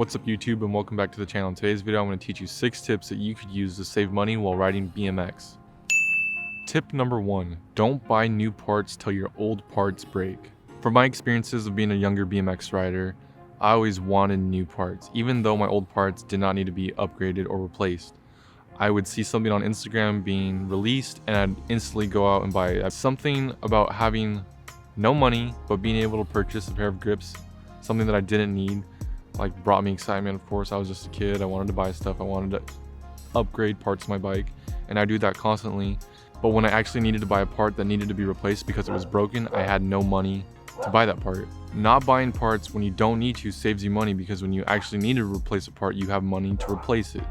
What's up YouTube, and welcome back to the channel. In today's video I'm going to teach you 6 tips that you could use to save money while riding BMX. Tip number 1, don't buy new parts till your old parts break. From my experiences of being a younger BMX rider, I always wanted new parts, even though my old parts did not need to be upgraded or replaced. I would see something on Instagram being released and I'd instantly go out and buy it. Something about having no money but being able to purchase a pair of grips, something that I didn't need, brought me excitement. Of course, I was just a kid. I wanted to buy stuff. I wanted to upgrade parts of my bike, and I do that constantly. But when I actually needed to buy a part that needed to be replaced because it was broken, I had no money to buy that part. Not buying parts when you don't need to saves you money, because when you actually need to replace a part, you have money to replace it.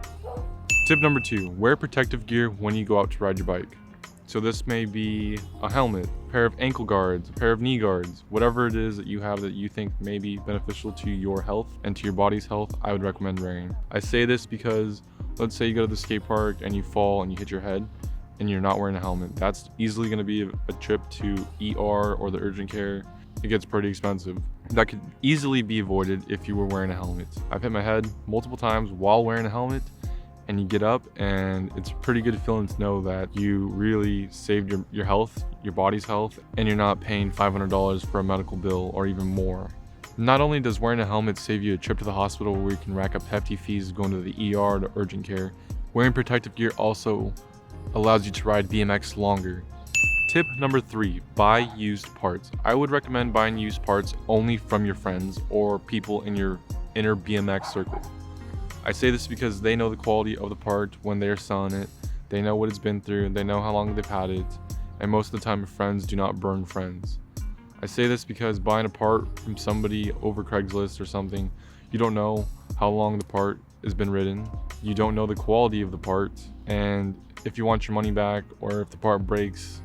Tip number 2, wear protective gear when you go out to ride your bike. So this may be a helmet, a pair of ankle guards, a pair of knee guards, whatever it is that you have that you think may be beneficial to your health and to your body's health, I would recommend wearing. I say this because let's say you go to the skate park and you fall and you hit your head and you're not wearing a helmet. That's easily going to be a trip to ER or the urgent care. It gets pretty expensive. That could easily be avoided if you were wearing a helmet. I've hit my head multiple times while wearing a helmet, and you get up and it's a pretty good feeling to know that you really saved your health, your body's health, and you're not paying $500 for a medical bill or even more. Not only does wearing a helmet save you a trip to the hospital where you can rack up hefty fees going to the ER to urgent care, wearing protective gear also allows you to ride BMX longer. Tip number 3, buy used parts. I would recommend buying used parts only from your friends or people in your inner BMX circle. I say this because they know the quality of the part when they're selling it, they know what it's been through, they know how long they've had it, and most of the time friends do not burn friends. I say this because buying a part from somebody over Craigslist or something, you don't know how long the part has been ridden, you don't know the quality of the part, and if you want your money back or if the part breaks,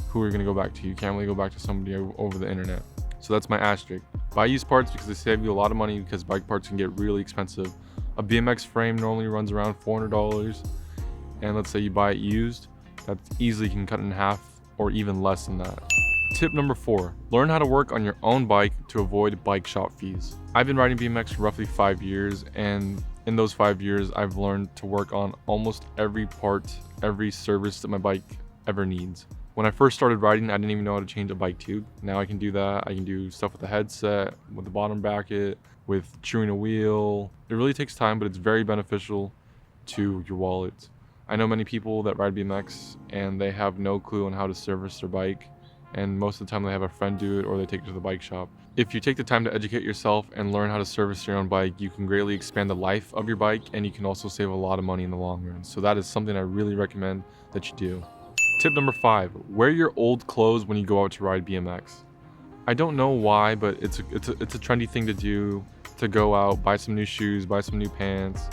who are you going to go back to? You can't really go back to somebody over the internet. So that's my asterisk. Buy used parts because they save you a lot of money, because bike parts can get really expensive. A BMX frame normally runs around $400, and let's say you buy it used, that easily can cut in half or even less than that. Tip number 4, learn how to work on your own bike to avoid bike shop fees. I've been riding BMX for roughly 5 years, and in those 5 years I've learned to work on almost every part, every service that my bike ever needs. When I first started riding, I didn't even know how to change a bike tube. Now I can do that. I can do stuff with the headset, with the bottom bracket, with chewing a wheel. It really takes time, but it's very beneficial to your wallet. I know many people that ride BMX and they have no clue on how to service their bike, and most of the time they have a friend do it or they take it to the bike shop. If you take the time to educate yourself and learn how to service your own bike, you can greatly expand the life of your bike, and you can also save a lot of money in the long run. So that is something I really recommend that you do. Tip number 5, wear your old clothes when you go out to ride BMX. I don't know why, but it's a trendy thing to do, to go out, buy some new shoes, buy some new pants,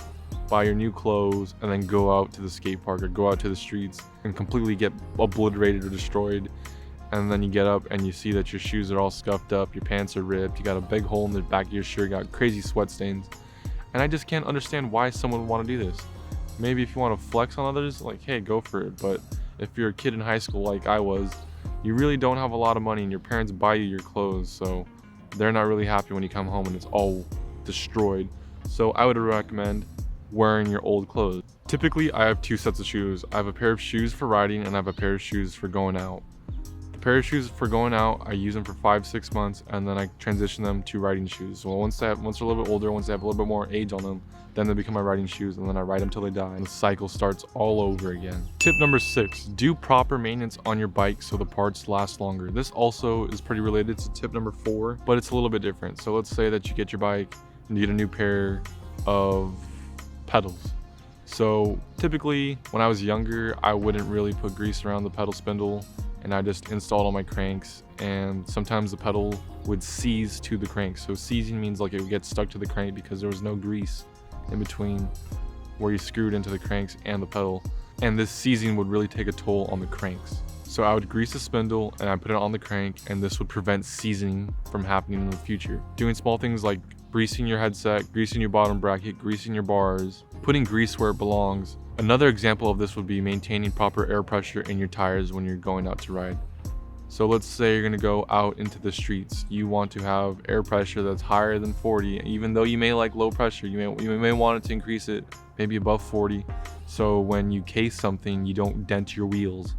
buy your new clothes, and then go out to the skate park or go out to the streets and completely get obliterated or destroyed. And then you get up and you see that your shoes are all scuffed up, your pants are ripped, you got a big hole in the back of your shirt, got crazy sweat stains. And I just can't understand why someone would want to do this. Maybe if you want to flex on others, hey, go for it. But if you're a kid in high school like I was, you really don't have a lot of money and your parents buy you your clothes, so they're not really happy when you come home and it's all destroyed. So I would recommend wearing your old clothes. Typically, I have 2 sets of shoes. I have a pair of shoes for riding and I have a pair of shoes for going out. The pair of shoes for going out, I use them for 5-6 months, and then I transition them to riding shoes. So once they're a little bit older, once they have a little bit more age on them, then they become my riding shoes, and then I ride them till they die, and the cycle starts all over again. Tip number 6, do proper maintenance on your bike so the parts last longer. This also is pretty related to tip number 4, but it's a little bit different. So let's say that you get your bike and you get a new pair of pedals. So typically when I was younger, I wouldn't really put grease around the pedal spindle, and I just installed on my cranks, and sometimes the pedal would seize to the crank. So seizing means it would get stuck to the crank because there was no grease in between where you screwed into the cranks and the pedal, and this seizing would really take a toll on the cranks. So I would grease the spindle and I put it on the crank, and this would prevent seizing from happening in the future. Doing small things like greasing your headset, greasing your bottom bracket, greasing your bars, putting grease where it belongs. Another example of this would be maintaining proper air pressure in your tires when you're going out to ride. So let's say you're going to go out into the streets. You want to have air pressure that's higher than 40. Even though you may like low pressure, you may want it to increase it maybe above 40. So when you case something, you don't dent your wheels.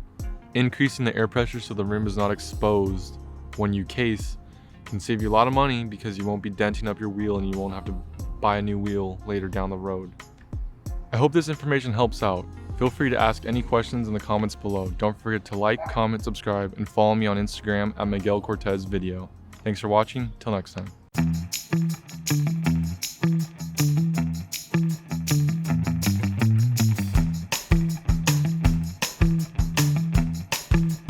Increasing the air pressure so the rim is not exposed when you case can save you a lot of money because you won't be denting up your wheel and you won't have to buy a new wheel later down the road. I hope this information helps out. Feel free to ask any questions in the comments below. Don't forget to like, comment, subscribe, and follow me on Instagram at Miguel Cortez Video. Thanks for watching. Till next time.